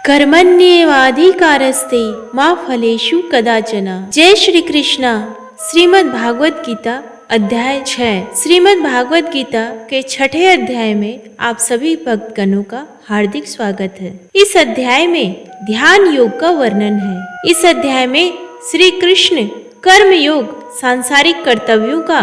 कर्मण्येवाधिकारस्ते मा फलेषु कदाचन। जय श्री कृष्णा। श्रीमद् भागवत गीता अध्याय 6। श्रीमद् भागवत गीता के 6ठे अध्याय में आप सभी भक्तगणों का हार्दिक स्वागत है। इस अध्याय में ध्यान योग का वर्णन है। इस अध्याय में श्री कृष्ण कर्म योग सांसारिक कर्तव्यों का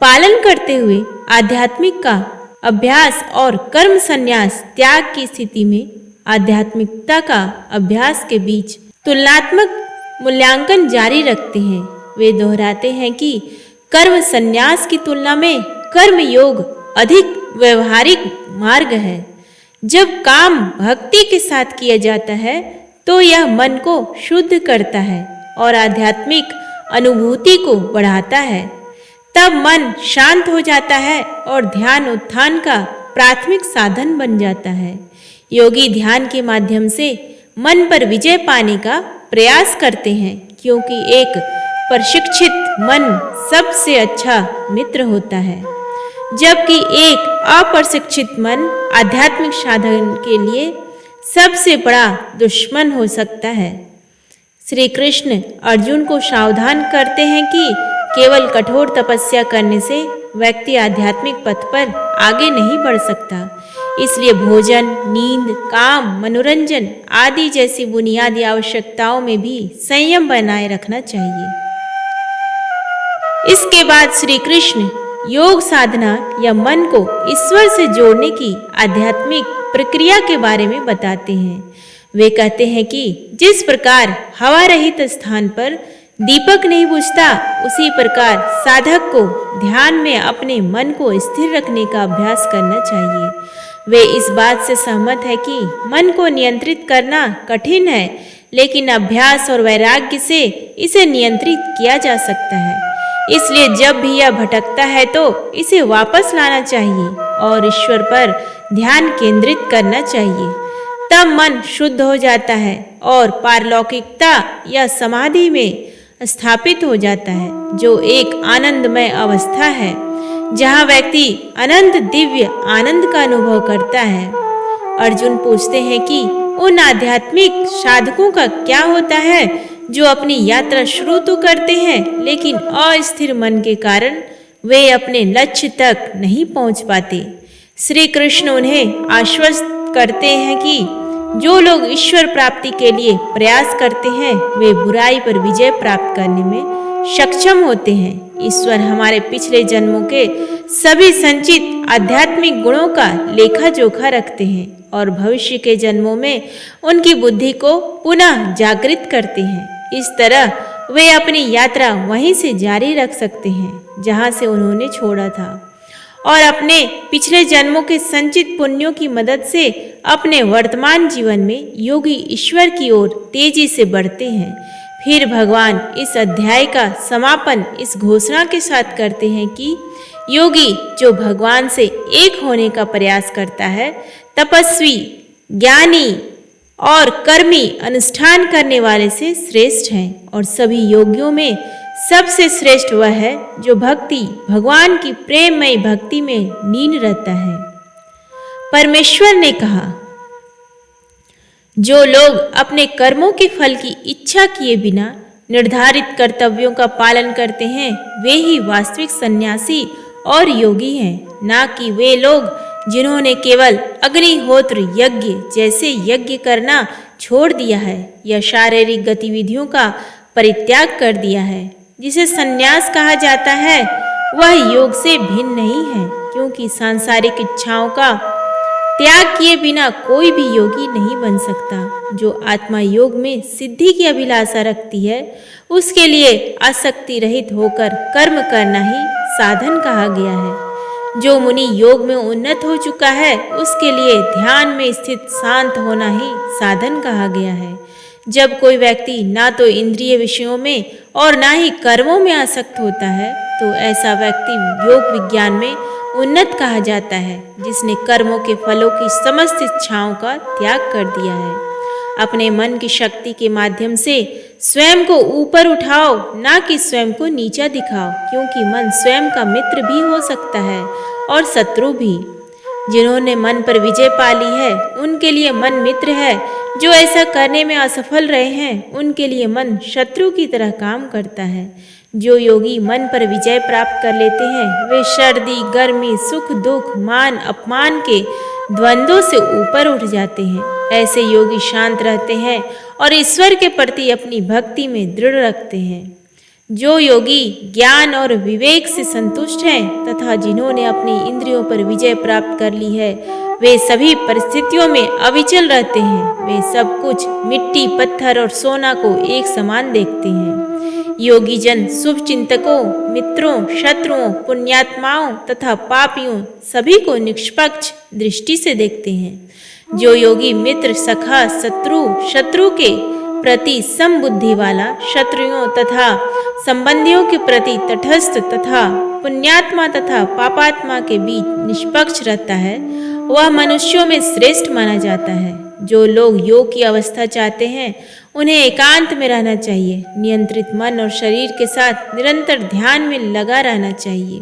पालन करते हुए आध्यात्मिक का अभ्यास और कर्म संन्यास त्याग की स्थिति में आध्यात्मिकता का अभ्यास के बीच तुलनात्मक मूल्यांकन जारी रखते हैं। वे दोहराते हैं कि कर्म संन्यास की तुलना में कर्म योग अधिक व्यवहारिक मार्ग है। जब काम भक्ति के साथ किया जाता है तो यह मन को शुद्ध करता है और आध्यात्मिक अनुभूति को बढ़ाता है। तब मन शांत हो जाता है और ध्यान उत्थान का प्राथमिक साधन बन जाता है। योगी ध्यान के माध्यम से मन पर विजय पाने का प्रयास करते हैं, क्योंकि एक प्रशिक्षित मन सबसे अच्छा मित्र होता है, जबकि एक अप्रशिक्षित मन आध्यात्मिक साधन के लिए सबसे बड़ा दुश्मन हो सकता है। श्री कृष्ण अर्जुन को सावधान करते हैं कि केवल कठोर तपस्या करने से व्यक्ति आध्यात्मिक पथ पर आगे नहीं बढ़ सकता। इसलिए भोजन, नींद, काम, मनोरंजन आदि जैसी बुनियादी आवश्यकताओं में भी संयम बनाए रखना चाहिए। इसके बाद श्री कृष्ण योग साधना या मन को ईश्वर से जोड़ने की आध्यात्मिक प्रक्रिया के बारे में बताते हैं। वे कहते हैं कि जिस प्रकार हवा रहित स्थान पर दीपक नहीं बुझता, उसी प्रकार साधक को ध्यान में अपने मन को स्थिर रखने का अभ्यास करना चाहिए। वे इस बात से सहमत है कि मन को नियंत्रित करना कठिन है, लेकिन अभ्यास और वैराग्य से इसे नियंत्रित किया जा सकता है। इसलिए जब भी यह भटकता है तो इसे वापस लाना चाहिए और ईश्वर पर ध्यान केंद्रित करना चाहिए। तब मन शुद्ध हो जाता है और पारलौकिकता या समाधि में स्थापित हो जाता है, जो एक आनंदमय अवस्था है जहाँ व्यक्ति अनंत दिव्य आनंद का अनुभव करता है। अर्जुन पूछते हैं कि उन आध्यात्मिक साधकों का क्या होता है जो अपनी यात्रा शुरू तो करते हैं, लेकिन अस्थिर मन के कारण वे अपने लक्ष्य तक नहीं पहुंच पाते। श्री कृष्ण उन्हें आश्वस्त करते हैं कि जो लोग ईश्वर प्राप्ति के लिए प्रयास करते हैं वे बुराई पर विजय प्राप्त करने में सक्षम होते हैं। ईश्वर हमारे पिछले जन्मों के सभी संचित आध्यात्मिक गुणों का लेखा जोखा रखते हैं और भविष्य के जन्मों में उनकी बुद्धि को पुनः जागृत करते हैं। इस तरह वे अपनी यात्रा वहीं से जारी रख सकते हैं जहां से उन्होंने छोड़ा था और अपने पिछले जन्मों के संचित पुण्यों की मदद से अपने वर्तमान जीवन में योगी ईश्वर की ओर तेजी से बढ़ते हैं। फिर भगवान इस अध्याय का समापन इस घोषणा के साथ करते हैं कि योगी जो भगवान से एक होने का प्रयास करता है, तपस्वी, ज्ञानी और कर्मी अनुष्ठान करने वाले से श्रेष्ठ हैं और सभी योगियों में सबसे श्रेष्ठ वह है जो भगवान की प्रेममयी भक्ति में लीन रहता है। परमेश्वर ने कहा, जो लोग अपने कर्मों के फल की इच्छा किए बिना निर्धारित कर्तव्यों का पालन करते हैं वे ही वास्तविक सन्यासी और योगी हैं, ना कि वे लोग जिन्होंने केवल अग्निहोत्र यज्ञ जैसे यज्ञ करना छोड़ दिया है या शारीरिक गतिविधियों का परित्याग कर दिया है। जिसे सन्यास कहा जाता है वह योग से भिन्न नहीं है, क्योंकि सांसारिक इच्छाओं का त्याग किए बिना कोई भी योगी नहीं बन सकता। जो आत्मा योग में सिद्धि की अभिलाषा रखती है उसके लिए आसक्ति रहित होकर कर्म करना ही साधन कहा गया है। जो मुनि योग में उन्नत हो चुका है उसके लिए ध्यान में स्थित शांत होना ही साधन कहा गया है। जब कोई व्यक्ति ना तो इंद्रिय विषयों में और ना ही कर्मों में आसक्त होता है तो ऐसा व्यक्ति योग विज्ञान में उन्नत कहा जाता है, जिसने कर्मों के फलों की समस्त इच्छाओं का त्याग कर दिया है। अपने मन की शक्ति के माध्यम से स्वयं को ऊपर उठाओ, ना कि स्वयं को नीचा दिखाओ, क्योंकि मन स्वयं का मित्र भी हो सकता है और शत्रु भी। जिन्होंने मन पर विजय पा ली है उनके लिए मन मित्र है, जो ऐसा करने में असफल रहे हैं उनके लिए मन शत्रु की तरह काम करता है। जो योगी मन पर विजय प्राप्त कर लेते हैं वे सर्दी, गर्मी, सुख, दुख, मान, अपमान के द्वंद्वों से ऊपर उठ जाते हैं। ऐसे योगी शांत रहते हैं और ईश्वर के प्रति अपनी भक्ति में दृढ़ रखते हैं। जो योगी ज्ञान और विवेक से संतुष्ट हैं तथा जिन्होंने अपनी इंद्रियों पर विजय प्राप्त कर ली है वे सभी परिस्थितियों में अविचल रहते हैं। वे सब कुछ मिट्टी, पत्थर और सोना को एक समान देखते हैं। योगी जन शुभ चिंतकों, मित्रों, शत्रुओं, पुण्यात्माओं तथा पापियों सभी को निष्पक्ष दृष्टि से देखते हैं। जो योगी मित्र, सखा, शत्रु के प्रति समबुद्धि वाला, शत्रुओं तथा संबंधियों के प्रति तटस्थ तथा पुण्यात्मा तथा पापात्मा के बीच निष्पक्ष रहता है वह मनुष्यों में श्रेष्ठ माना जाता है। जो लोग योग की अवस्था चाहते हैं उन्हें एकांत में रहना चाहिए। नियंत्रित मन और शरीर के साथ निरंतर ध्यान में लगा रहना चाहिए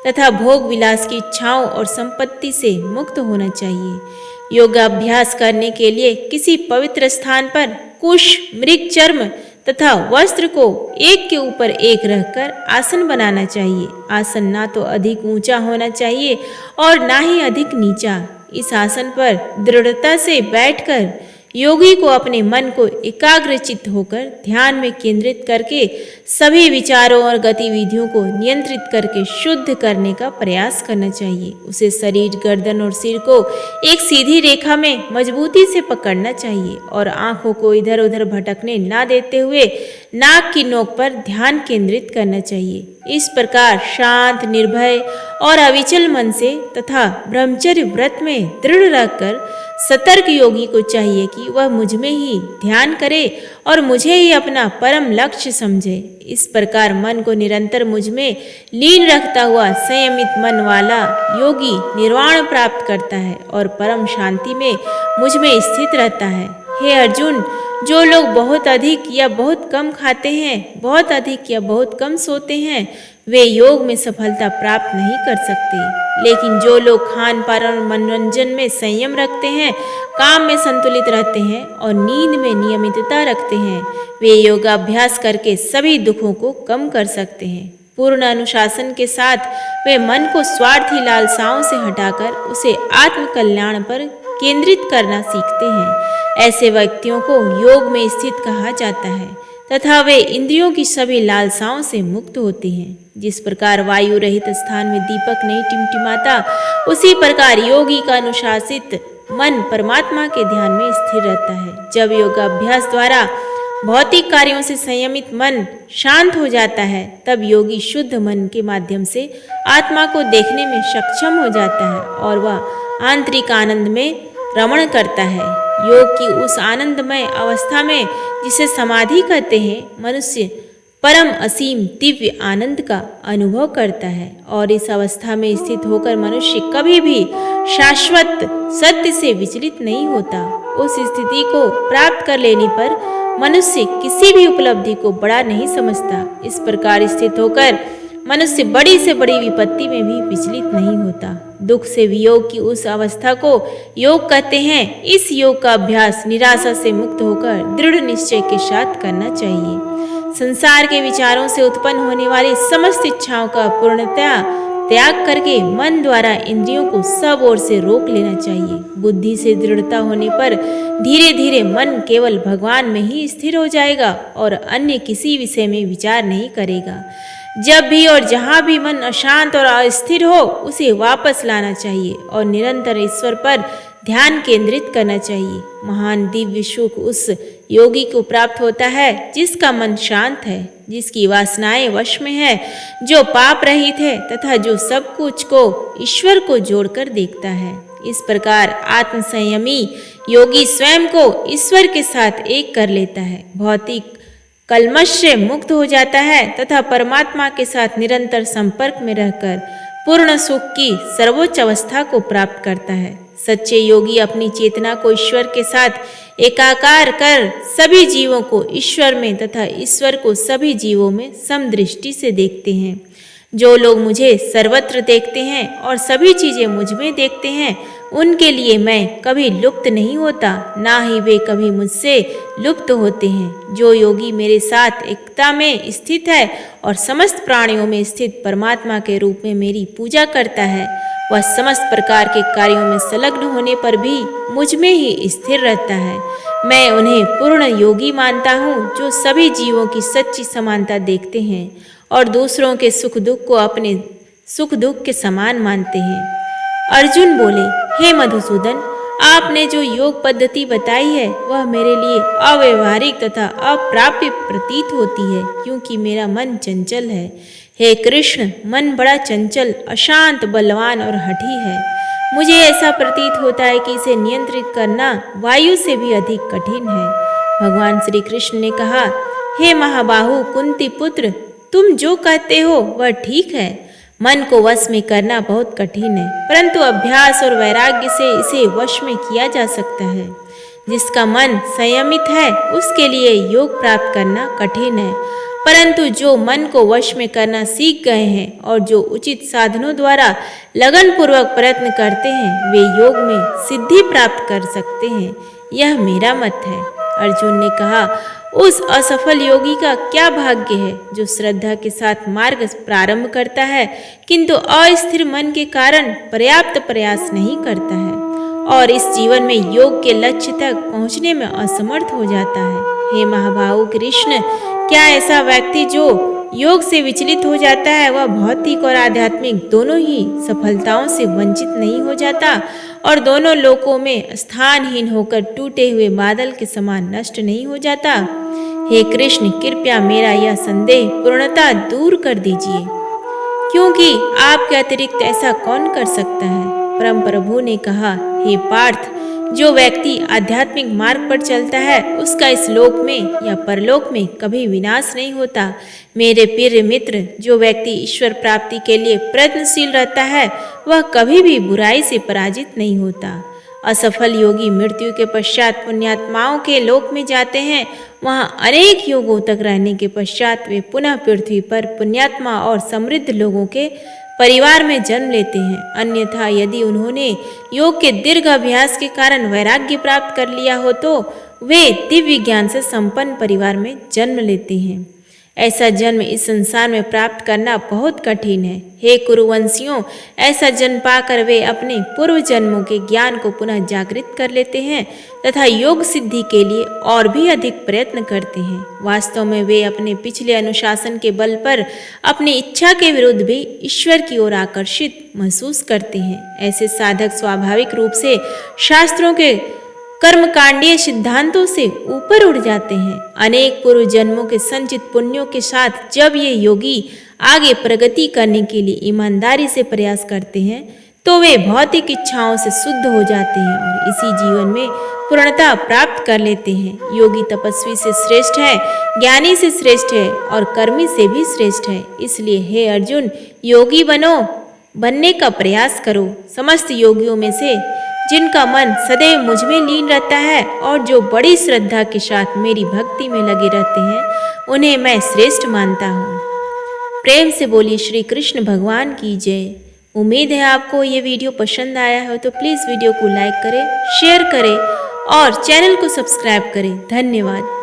तथा भोग विलास की इच्छाओं और संपत्ति से मुक्त होना चाहिए। योगाभ्यास करने के लिए किसी पवित्र स्थान पर कुश, मृग चर्म तथा वस्त्र को एक के ऊपर एक रखकर आसन बनाना चाहिए। आसन ना तो अधिक ऊंचा होना चाहिए और ना ही अधिक नीचा। इस आसन पर दृढ़ता से बैठकर योगी को अपने मन को एकाग्रचित्त होकर ध्यान में केंद्रित करके सभी विचारों और गतिविधियों को नियंत्रित करके शुद्ध करने का प्रयास करना चाहिए। उसे शरीर, गर्दन और सिर को एक सीधी रेखा में मजबूती से पकड़ना चाहिए और आंखों को इधर उधर भटकने ना देते हुए नाक की नोक पर ध्यान केंद्रित करना चाहिए। इस प्रकार शांत, निर्भय और अविचल मन से तथा ब्रह्मचर्य व्रत में दृढ़ रहकर सतर्क योगी को चाहिए कि वह मुझ में ही ध्यान करे और मुझे ही अपना परम लक्ष्य समझे। इस प्रकार मन को निरंतर मुझ में लीन रखता हुआ संयमित मन वाला योगी निर्वाण प्राप्त करता है और परम शांति में मुझ में स्थित रहता है। हे अर्जुन, जो लोग बहुत अधिक या बहुत कम खाते हैं, बहुत अधिक या बहुत कम सोते हैं, वे योग में सफलता प्राप्त नहीं कर सकते। लेकिन जो लोग खान पान और मनोरंजन में संयम रखते हैं, काम में संतुलित रहते हैं और नींद में नियमितता रखते हैं, वे योगाभ्यास करके सभी दुखों को कम कर सकते हैं। पूर्ण अनुशासन के साथ वे मन को स्वार्थी लालसाओं से हटाकर उसे आत्म कल्याण पर केंद्रित करना सीखते हैं। ऐसे व्यक्तियों को योग में स्थित कहा जाता है तथा वे इंद्रियों की सभी लालसाओं से मुक्त होते हैं। जिस प्रकार वायु रहित स्थान में दीपक नहीं टिमटिमाता, उसी प्रकार योगी का अनुशासित मन परमात्मा के ध्यान में स्थिर रहता है। जब योगाभ्यास द्वारा भौतिक कार्यों से संयमित मन शांत हो जाता है, तब योगी शुद्ध मन के माध्यम से आत्मा को देखने में सक्षम हो जाता है और वह आंतरिक आनंद में रमण करता है। योग की उस आनंदमय अवस्था में जिसे समाधि कहते हैं, मनुष्य परम असीम दिव्य आनंद का अनुभव करता है और इस अवस्था में स्थित होकर मनुष्य कभी भी शाश्वत सत्य से विचलित नहीं होता। उस स्थिति को प्राप्त कर लेने पर मनुष्य किसी भी उपलब्धि को बड़ा नहीं समझता। इस प्रकार स्थित होकर मनुष्य बड़ी से बड़ी विपत्ति में भी विचलित नहीं होता। दुख से वियोग की उस अवस्था को योग कहते हैं। इस योग का अभ्यास निराशा से मुक्त होकर दृढ़ निश्चय के साथ करना चाहिए। संसार के विचारों से उत्पन्न होने वाली समस्त इच्छाओं का पूर्णतया त्याग करके मन द्वारा इंद्रियों को सब ओर से रोक लेना चाहिए। बुद्धि से दृढ़ता होने पर धीरे धीरे मन केवल भगवान में ही स्थिर हो जाएगा और अन्य किसी विषय में विचार नहीं करेगा। जब भी और जहाँ भी मन अशांत और अस्थिर हो, उसे वापस लाना चाहिए और निरंतर ईश्वर पर ध्यान केंद्रित करना चाहिए। महान दिव्य सुख उस योगी को प्राप्त होता है जिसका मन शांत है, जिसकी वासनाएं वश में है, जो पाप रहित है तथा जो सब कुछ को ईश्वर को जोड़कर देखता है। इस प्रकार आत्म संयमी योगी स्वयं को ईश्वर के साथ एक कर लेता है, भौतिक कलमश से मुक्त हो जाता है तथा परमात्मा के साथ निरंतर संपर्क में रहकर पूर्ण सुख की सर्वोच्च अवस्था को प्राप्त करता है। सच्चे योगी अपनी चेतना को ईश्वर के साथ एकाकार कर सभी जीवों को ईश्वर में तथा ईश्वर को सभी जीवों में समदृष्टि से देखते हैं। जो लोग मुझे सर्वत्र देखते हैं और सभी चीजें मुझ में देखते हैं, उनके लिए मैं कभी लुप्त नहीं होता, ना ही वे कभी मुझसे लुप्त होते हैं। जो योगी मेरे साथ एकता में स्थित है और समस्त प्राणियों में स्थित परमात्मा के रूप में मेरी पूजा करता है, वह समस्त प्रकार के कार्यों में संलग्न होने पर भी मुझ में ही स्थिर रहता है। मैं उन्हें पूर्ण योगी मानता हूँ, जो सभी जीवों की सच्ची समानता देखते हैं और दूसरों के सुख दुख को अपने सुख दुख के समान मानते हैं। अर्जुन बोले, हे मधुसूदन, आपने जो योग पद्धति बताई है वह मेरे लिए अव्यवहारिक तथा अप्राप्य प्रतीत होती है, क्योंकि मेरा मन चंचल है। हे कृष्ण, मन बड़ा चंचल, अशांत, बलवान और हठी है। मुझे ऐसा प्रतीत होता है कि इसे नियंत्रित करना वायु से भी अधिक कठिन है। भगवान श्री कृष्ण ने कहा, हे महाबाहु कुंती पुत्र, तुम जो कहते हो वह ठीक है। मन को वश में करना बहुत कठिन है, परंतु अभ्यास और वैराग्य से इसे वश में किया जा सकता है। जिसका मन संयमित है उसके लिए योग प्राप्त करना कठिन है, परंतु जो मन को वश में करना सीख गए हैं और जो उचित साधनों द्वारा लगन पूर्वक प्रयत्न करते हैं, वे योग में सिद्धि प्राप्त कर सकते हैं। यह मेरा मत है। अर्जुन ने कहा, उस असफल योगी का क्या भाग्य है जो श्रद्धा के साथ मार्ग प्रारंभ करता है, किंतु अस्थिर मन के कारण पर्याप्त प्रयास नहीं करता है और इस जीवन में योग के लक्ष्य तक पहुंचने में असमर्थ हो जाता है। हे महाबाहु कृष्ण, क्या ऐसा व्यक्ति जो योग से विचलित हो जाता है वह भौतिक और आध्यात्मिक दोनों ही सफलताओं से वंचित नहीं हो जाता और दोनों लोकों में स्थानहीन होकर टूटे हुए बादल के समान नष्ट नहीं हो जाता? हे कृष्ण, कृपया मेरा यह संदेह पूर्णतः दूर कर दीजिए, क्योंकि आपके अतिरिक्त ऐसा कौन कर सकता है? परम प्रभु ने कहा, हे पार्थ, जो व्यक्ति आध्यात्मिक मार्ग पर चलता है उसका इस लोक में या परलोक में कभी विनाश नहीं होता। मेरे प्रिय मित्र, जो व्यक्ति ईश्वर प्राप्ति के लिए प्रयत्नशील रहता है वह कभी भी बुराई से पराजित नहीं होता। असफल योगी मृत्यु के पश्चात पुण्यात्माओं के लोक में जाते हैं। वहां अनेक युगों तक रहने के पश्चात वे पुनः पृथ्वी पर पुण्यात्मा और समृद्ध लोगों के परिवार में जन्म लेते हैं। अन्यथा यदि उन्होंने योग के दीर्घ अभ्यास के कारण वैराग्य प्राप्त कर लिया हो तो वे दिव्य ज्ञान से संपन्न परिवार में जन्म लेते हैं। ऐसा जन्म इस संसार में प्राप्त करना बहुत कठिन है। हे कुरुवंशियों, ऐसा जन्म पाकर वे अपने पूर्व जन्मों के ज्ञान को पुनः जागृत कर लेते हैं तथा योग सिद्धि के लिए और भी अधिक प्रयत्न करते हैं। वास्तव में वे अपने पिछले अनुशासन के बल पर अपनी इच्छा के विरुद्ध भी ईश्वर की ओर आकर्षित महसूस करते हैं। ऐसे साधक स्वाभाविक रूप से शास्त्रों के कर्मकांडीय सिद्धांतों से ऊपर उठ जाते हैं। अनेक पूर्व जन्मों के संचित पुण्यों के साथ जब ये योगी आगे प्रगति करने के लिए ईमानदारी से प्रयास करते हैं तो वे भौतिक इच्छाओं से शुद्ध हो जाते हैं और इसी जीवन में पूर्णता प्राप्त कर लेते हैं। योगी तपस्वी से श्रेष्ठ है, ज्ञानी से श्रेष्ठ है और कर्मी से भी श्रेष्ठ है। इसलिए हे अर्जुन, योगी बनने का प्रयास करो। समस्त योगियों में से जिनका मन सदैव मुझ में लीन रहता है और जो बड़ी श्रद्धा के साथ मेरी भक्ति में लगे रहते हैं, उन्हें मैं श्रेष्ठ मानता हूँ। प्रेम से बोलिए श्री कृष्ण भगवान की जय। उम्मीद है आपको ये वीडियो पसंद आया हो तो प्लीज़ वीडियो को लाइक करें, शेयर करें और चैनल को सब्सक्राइब करें। धन्यवाद।